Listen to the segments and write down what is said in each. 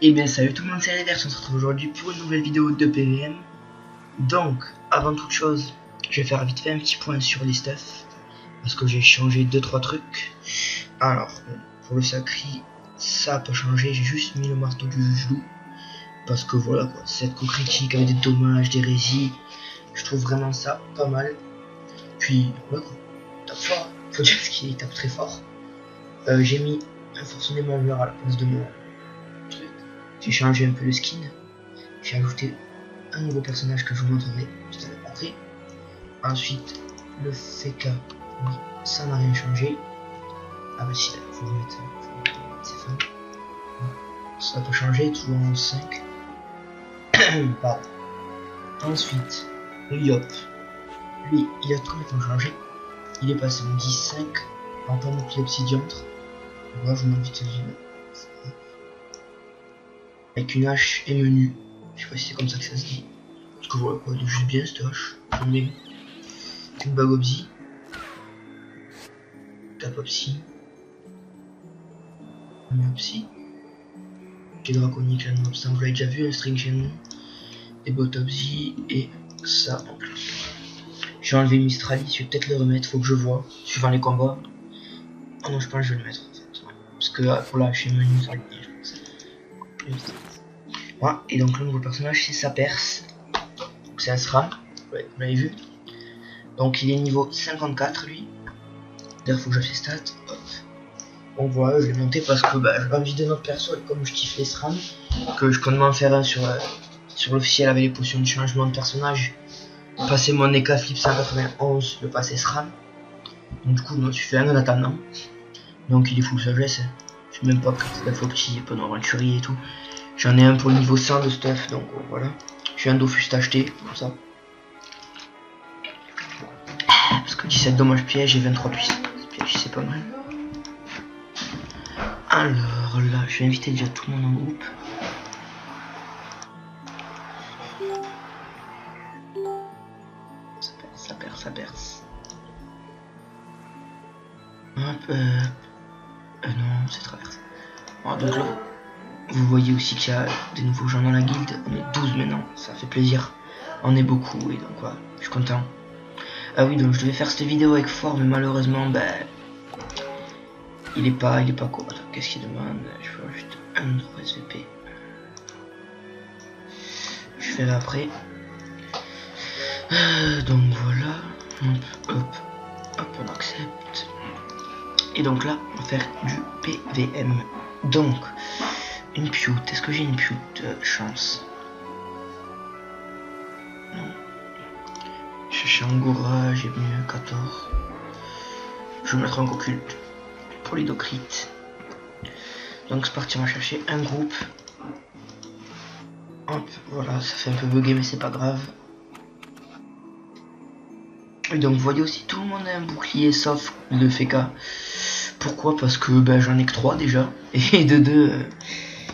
Et bien salut tout le monde, c'est Raider, on se retrouve aujourd'hui pour une nouvelle vidéo de PVM. Donc, avant toute chose, je vais faire vite fait un petit point sur les stuffs, parce que j'ai changé 2-3 trucs. Alors, pour le sacri, ça n'a pas changé, j'ai juste mis le marteau du juge loup. Parce que voilà quoi, cette coup critique avec des dommages, des résils, je trouve vraiment ça pas mal. Puis, voilà quoi, tape fort, faut dire ce qu'il tape très fort. J'ai mis un forcenément mur à la place de mon truc. J'ai changé un peu le skin. J'ai ajouté un nouveau personnage que je vous montrerai tout à l'heure après. Ensuite, le FK, oui, ça n'a rien changé. Ah bah si, faut vous mettre ses fans. Ça n'a pas changé, toujours en 5. Pardon. Ensuite, le Yop. Lui, il a complètement changé. Il est passé en 10-5 en panoplie obsidiantre. Voilà, je vous montre vite fait le vidéo. Avec une hache et menu. Je sais pas si c'est comme ça que ça se dit. Parce que voilà quoi, il est juste bien cette hache. J'aime bien. Une bague obsi. Cap obsi. Un obsi. Qui est draconique, un mob, ça vous l'avez déjà vu, un string chain, des bottes obsi et ça en plus. J'ai enlevé Mistralis, je vais peut-être le remettre, faut que je vois, suivant les combats. Oh non, je pense que je vais le mettre en fait. Parce que pour la chaîne menu, ça va être bien, je pense. Voilà, et donc le nouveau personnage c'est sa perse. C'est un SRAM, ouais, vous l'avez vu. Donc il est niveau 54 lui. D'ailleurs faut que je fasse ses stats. Hop. Bon voilà, je l'ai monté parce que bah, j'ai pas envie de notre perso et comme je kiffe les SRAM, que je compte m'en faire un sur l'officiel avec les potions de changement de personnage. Passer mon EK Flip 191, le passer SRAM. Donc du coup je m'en suis fait un en attendant. Donc il est full sagesse. Je sais même pas que c'est la fois petit, pas d'aventurier et tout. J'en ai un pour le niveau 100 de stuff, donc voilà. J'ai un Dofus acheté, comme ça. Parce que 17 dommages pièges et 23 puissance. Piège c'est pas mal. Alors là, je vais inviter déjà tout le monde en groupe. Ça perce. Hop, non, c'est traversé. Bon, donc là, vous voyez aussi qu'il y a des nouveaux gens dans la guilde. On est 12 maintenant, ça fait plaisir. On est beaucoup et donc voilà, je suis content. Ah oui, donc je devais faire cette vidéo avec Fort, mais malheureusement, ben, il est pas quoi. Qu'est-ce qu'il demande? Je peux juste un autre SVP. Je ferai après. Donc voilà. Hop, on accepte. Et donc là, on va faire du PVM. Donc, une pute. Est-ce que j'ai une pute chance? Non. Chercher Angora, j'ai mieux 14. Je vais mettre un occulte pour l'hydocrite. Donc c'est parti, on va chercher un groupe. Hop, voilà, ça fait un peu bugger mais c'est pas grave. Et donc vous voyez aussi tout le monde a un bouclier sauf le FK. Pourquoi? Parce que ben, j'en ai que 3 déjà. Et de 2,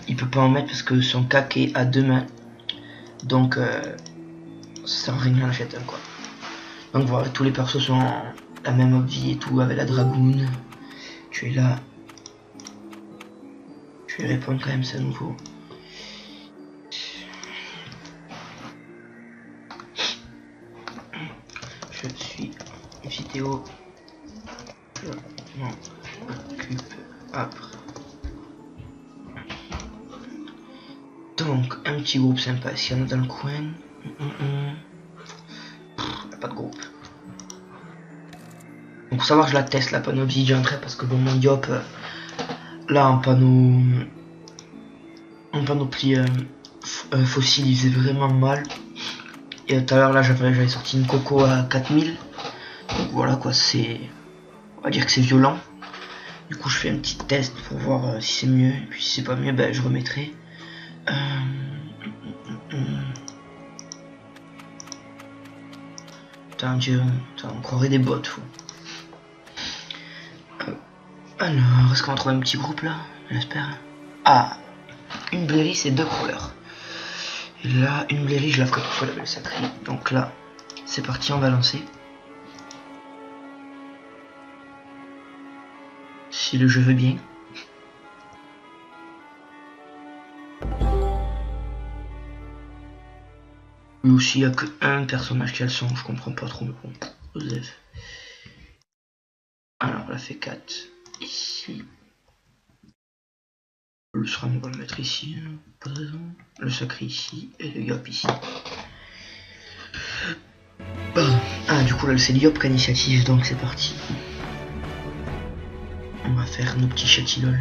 il peut pas en mettre parce que son cac est à 2 mains. Donc ça sert à rien, on achète un quoi. Donc voilà, tous les persos sont la même vie et tout, avec la dragoon. Tu es là. Je vais répondre quand même, c'est à nouveau. Je suis vidéo. Je m'en occupe après. Donc, un petit groupe sympa. S'il y en a dans le coin. Il n'y a pas de groupe. Donc, pour savoir, je la teste la panneau obsidian parce que bon, mon Yop, là, en panoplie fossile, il faisait vraiment mal. Et tout à l'heure, là, j'avais sorti une coco à 4000. Donc voilà quoi, c'est. On va dire que c'est violent. Du coup, je fais un petit test pour voir si c'est mieux. Et puis, si c'est pas mieux, ben, je remettrai. Putain, Dieu, on croirait des bots, fou. Alors, est-ce qu'on va trouver un petit groupe là? J'espère. Ah, une blairie, c'est 2 couleurs. Et là, une blairie, je la ferai pour la belle sacrée. Donc là, c'est parti, on va lancer. Si le jeu veut bien. Lui aussi, il n'y a que un personnage qui a le son, je comprends pas trop, mais bon. Joseph. Alors, la fait 4 ici. Le SRAM, on va le mettre ici, hein, pas de raison. Le sacré ici, et le yop ici. Pardon. Ah, du coup, là, c'est le yop qui a l'initiative, donc c'est parti. On va faire nos petits châtillols.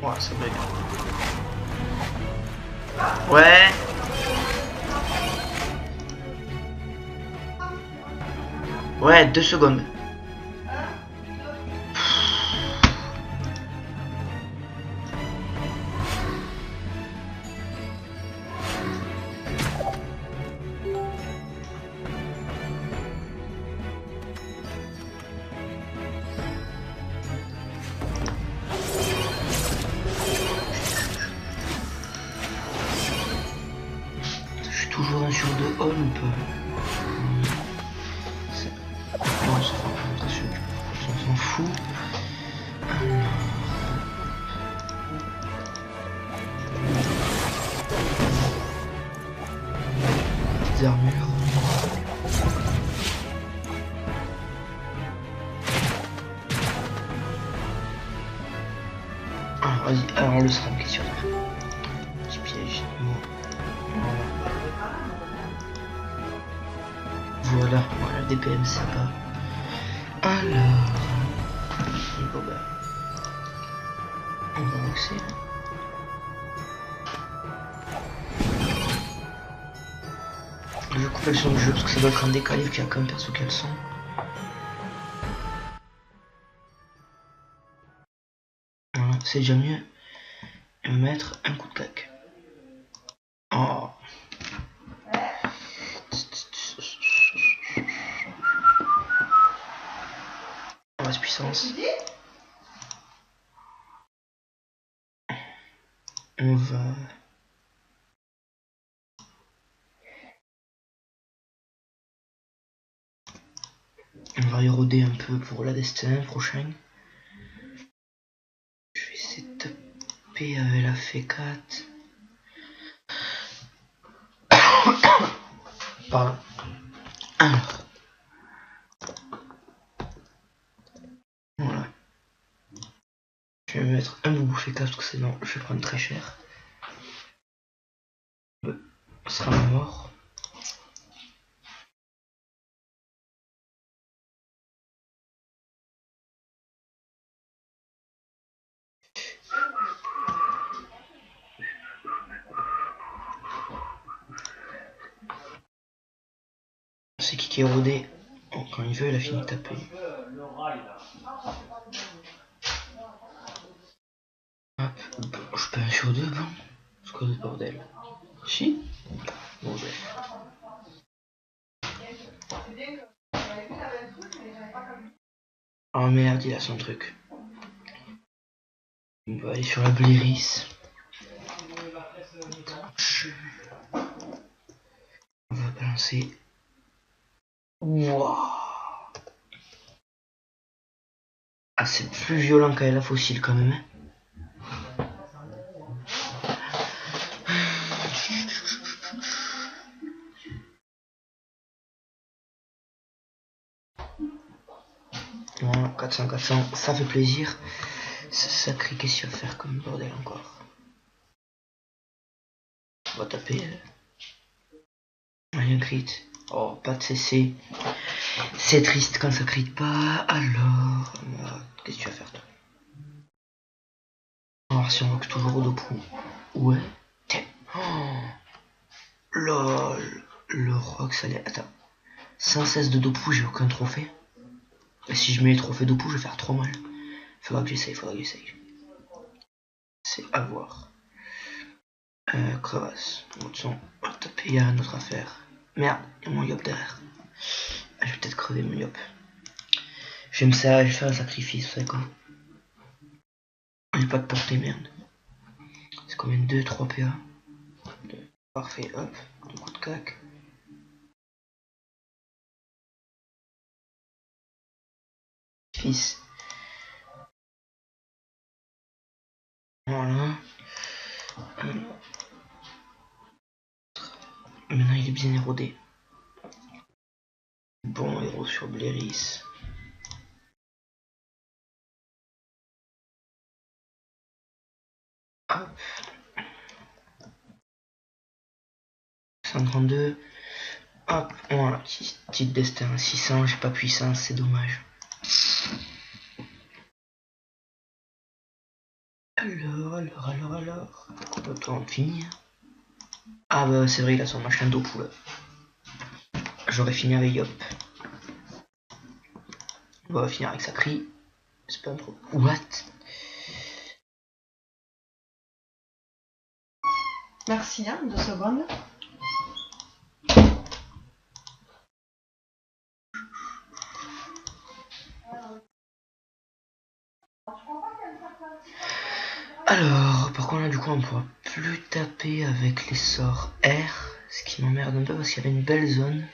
Ouais, ça bug. Ouais. Ouais, 2 secondes. Je suis toujours un sur 2 all ou pas? Non, ça fait attention, on s'en fout. Petites armures. Alors vas-y, alors le SRAM, qu'est-ce que tu vas faire? Petit piège. Voilà, voilà, DPM ça va. Alors. Bon bah. On va boxer. Je vais couper le son du jeu parce que ça doit être un décalé vu qu'il y a quand même perso qui a le son. Voilà, c'est déjà mieux. Et mettre un coup de cac. Oh. On reste puissance. On va éroder un peu pour la destin prochaine. Je vais essayer de taper avec la F4. Pardon. Alors. Voilà. Je vais mettre un boubou F4 parce que sinon je vais prendre très cher. On sera mort. C'est qui est rodé. Oh, quand il veut, il a fini de taper. Hop. Je peux un sur 2 bon. C'est quoi ce bordel? Si. Bon bref. Oh merde, il a son truc. On va aller sur la Bléris. On va balancer. Wouah. Ah, c'est plus violent qu'à la fossile quand même. Voilà, 400, ça fait plaisir. Ce sacré, qu'est-ce qu'il va faire comme bordel encore? On va taper. Rien crit. Oh, pas de CC. C'est triste quand ça crit pas. Alors, qu'est-ce que tu vas faire toi? On va voir si on rock toujours au dopou. Ouais. Oh, lol. Le rock, ça allait. Attends. 116 de dopou, j'ai aucun trophée. Et si je mets les trophées dopou, je vais faire trop mal. Faudra que j'essaye. C'est à voir. Crevasse. Bon, on va taper, il y a une autre affaire. Merde, il y a mon yop derrière. Ah, je vais peut-être crever mon yop. J'aime ça, je vais faire un sacrifice, vous savez quoi? J'ai pas de portée, merde. C'est combien? 2, 3 PA. 2. Parfait, hop. 2 coups de cac. Fils. Voilà. Maintenant il est bien érodé. Bon héros sur Bléris. Hop. 132. Hop, voilà, petit destin. 600, j'ai pas puissance, c'est dommage. Alors. Autant finir. Ah bah c'est vrai, il a son machin d'Opu là. J'aurais fini avec Yop. On va finir avec sa cri. C'est pas un trop. What? Merci, hein, 2 secondes. Alors, par contre là du coup on pourra plus taper avec les sorts R, ce qui m'emmerde un peu parce qu'il y avait une belle zone.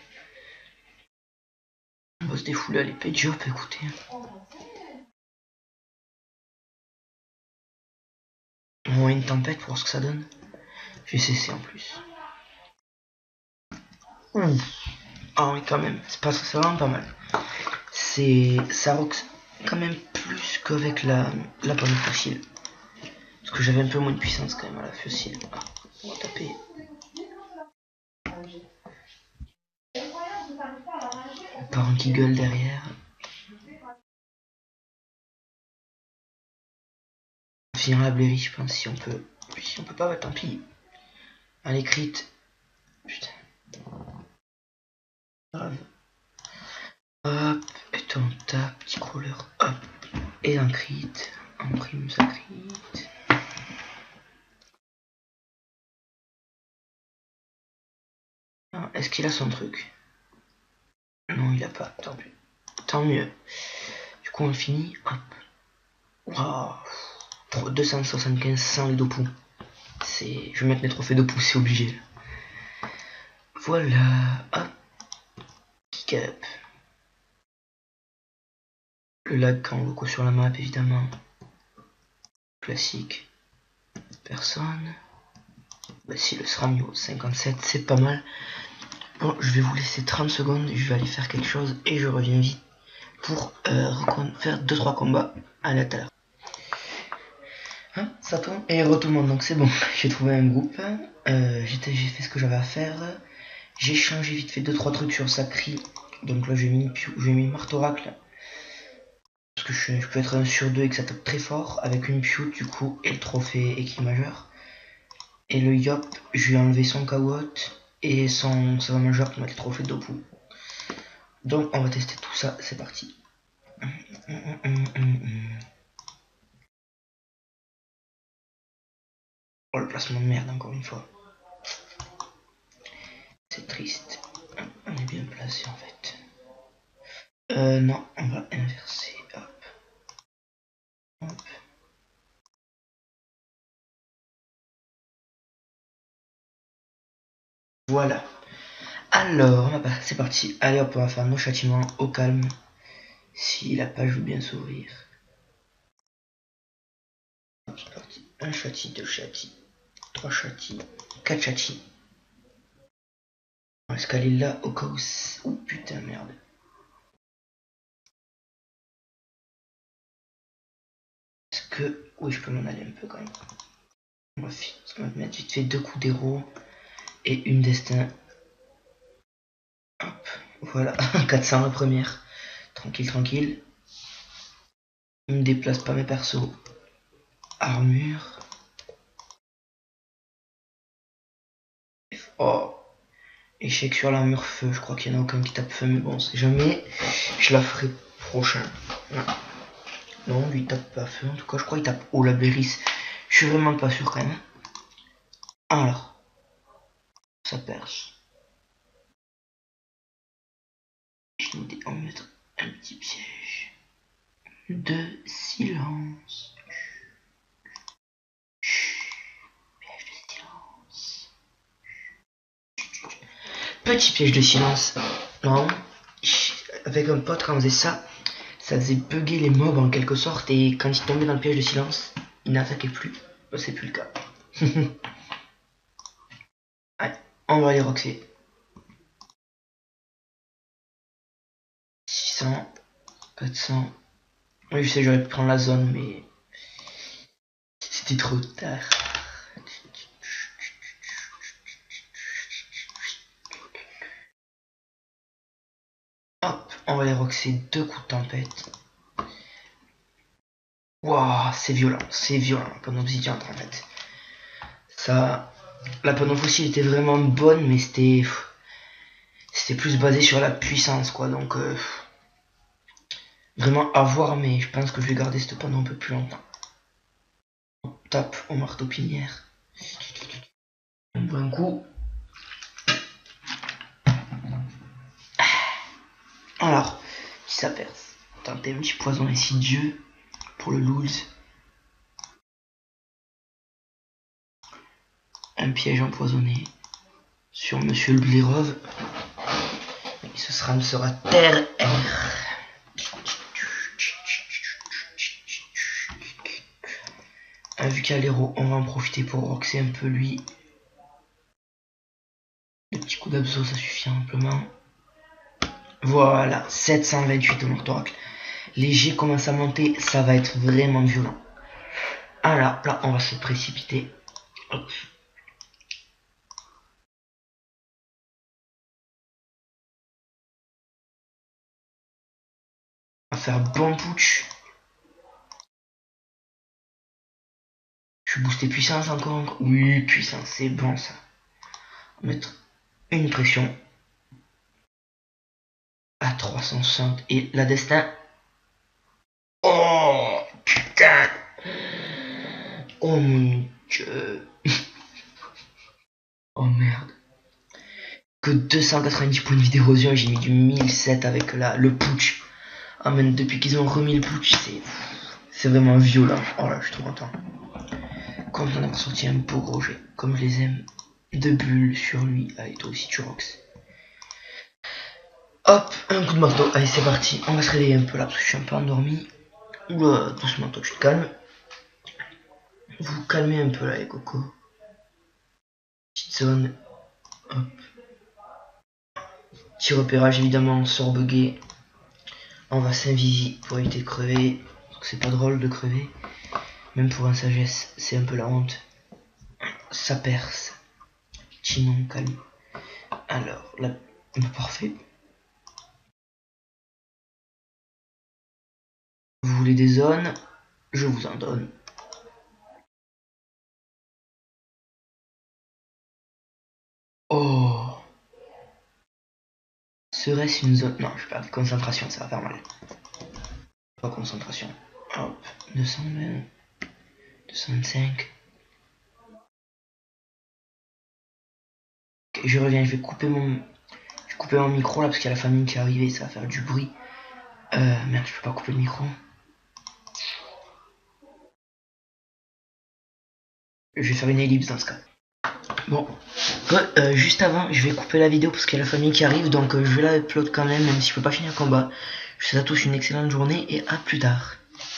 On va se défouler à l'épée de Job, écoutez. On voit une tempête pour voir ce que ça donne. J'ai cessé en plus. Ouh. Ah oui quand même, c'est vraiment pas mal. Ça rock quand même plus qu'avec la pomme fossile. Parce que j'avais un peu moins de puissance quand même à la fossile. Ah, on va taper. Par un qui gueule derrière. On finira la Bléry, je pense, si on peut. Si on peut pas, bah tant pis. Allez, crit. Putain. Grave. Hop, et on tape, petit crawler, hop. Et un crit. On prime sa crit. Ah, est-ce qu'il a son truc? Non, il a pas, tant pis. Tant mieux. Du coup, on finit, hop. Waouh. 275 sans le Dopu. Je vais mettre mes trophées Dopu, c'est obligé. Voilà, hop. Kick up. Le lag quand on loco sur la map, évidemment. Classique. Personne. Bah si, le SRAM 57, c'est pas mal. Bon, je vais vous laisser 30 secondes, je vais aller faire quelque chose et je reviens vite pour faire 2-3 combats. Allez, à tout à l'heure. Hein, ça tourne. Et re tout le monde, donc c'est bon. J'ai trouvé un groupe. J'ai fait ce que j'avais à faire. J'ai changé vite fait 2-3 trucs sur Sacri. Donc là, j'ai mis Martoracle. Parce que je peux être 1 sur 2 et que ça tape très fort. Avec une Piute, du coup, et le trophée équipe majeur. Et le Yop, je lui ai enlevé son Kawot et ça va majeur pour mettre le trophée de Dopu. Donc on va tester tout ça, c'est parti. Oh le placement de merde encore une fois. C'est triste. On est bien placé en fait. Non, on va inverser. Hop. Hop. Voilà. Alors, c'est parti. Allez hop, on va faire nos châtiments au calme. Si la page veut bien s'ouvrir. C'est parti. Un châti, 2 châtis, 3 châtis, 4 châtis. On va escalader là au cas où. Oh putain, merde. Est-ce que. Oui, je peux m'en aller un peu quand même. On va mettre vite fait 2 coups d'héros et une destin. Hop, voilà. 400 la première. Tranquille, tranquille. Il me déplace pas mes persos. Armure. Oh. Échec sur l'armure feu. Je crois qu'il y en a aucun qui tape feu, mais bon, c'est jamais. Je la ferai prochain. Non, lui il tape pas feu. En tout cas, je crois qu'il tape haut la Bléris. Je suis vraiment pas sûr quand même. Alors. Ça perce. On va mettre un petit piège de silence. Piège de silence. Petit piège de silence. Non. Avec un pote, quand on faisait ça, ça faisait bugger les mobs en quelque sorte. Et quand ils tombaient dans le piège de silence, ils n'attaquaient plus. C'est plus le cas. Allez, on va aller roxer. 600, 400. Oui, je sais, j'aurais pu prendre la zone, mais c'était trop tard. Hop, on va les roxer 2 coups de tempête. Waouh, c'est violent, la panneau obsidiante en fait. Ça, la panneau fossile était vraiment bonne, mais c'était plus basé sur la puissance quoi, donc vraiment à voir, mais je pense que je vais garder cette panneau un peu plus longtemps. On tape au marteau pinière. On boit un coup. Alors, si ça perce, tentez un petit poison insidieux pour le lulz. Un piège empoisonné sur Monsieur le Blérov. Et ce sera terre air. Vu qu'il y a l'héros, on va en profiter pour roxer un peu lui. Le petit coup d'abso, ça suffit amplement. Voilà, 728 au Mortoracle. Les G commencent à monter, ça va être vraiment violent. Alors là, on va se précipiter. Hop. On va faire bon putsch. Je suis boosté puissance encore. Oui, puissance, c'est bon ça. On va mettre une pression à 360 et la destin. Oh putain. Oh mon dieu. Oh merde. Que 290 points de vie d'érosion, j'ai mis du 1007 avec le putsch. Ah mais depuis qu'ils ont remis le putsch, c'est vraiment violent. Oh là, je suis trop content. Quand on a sorti un beau gros jet, comme je les aime. 2 bulles sur lui. Allez, toi aussi tu rox. Hop, un coup de marteau. Allez, c'est parti. On va se réveiller un peu là parce que je suis un peu endormi. Oula, doucement, toi tu te calmes. Vous calmez un peu là, les cocos. Petite zone. Hop. Petit repérage, évidemment, sort bugué. On va s'invisi pour éviter de crever. C'est pas drôle de crever. Même pour un sagesse, c'est un peu la honte. Ça perce. Chinon, calme. Alors, là, parfait. Vous voulez des zones? Je vous en donne. Oh. Serait-ce une zone? Non, je perds de concentration, ça va faire mal. Pas concentration. Hop, 220, 225. Ok, je reviens, je vais couper mon micro là parce qu'il y a la famille qui est arrivée, ça va faire du bruit. Merde, je peux pas couper le micro. Je vais faire une ellipse dans ce cas. Bon, juste avant, je vais couper la vidéo parce qu'il y a la famille qui arrive, donc je vais la upload quand même si je peux pas finir le combat. Je vous souhaite à tous une excellente journée et à plus tard.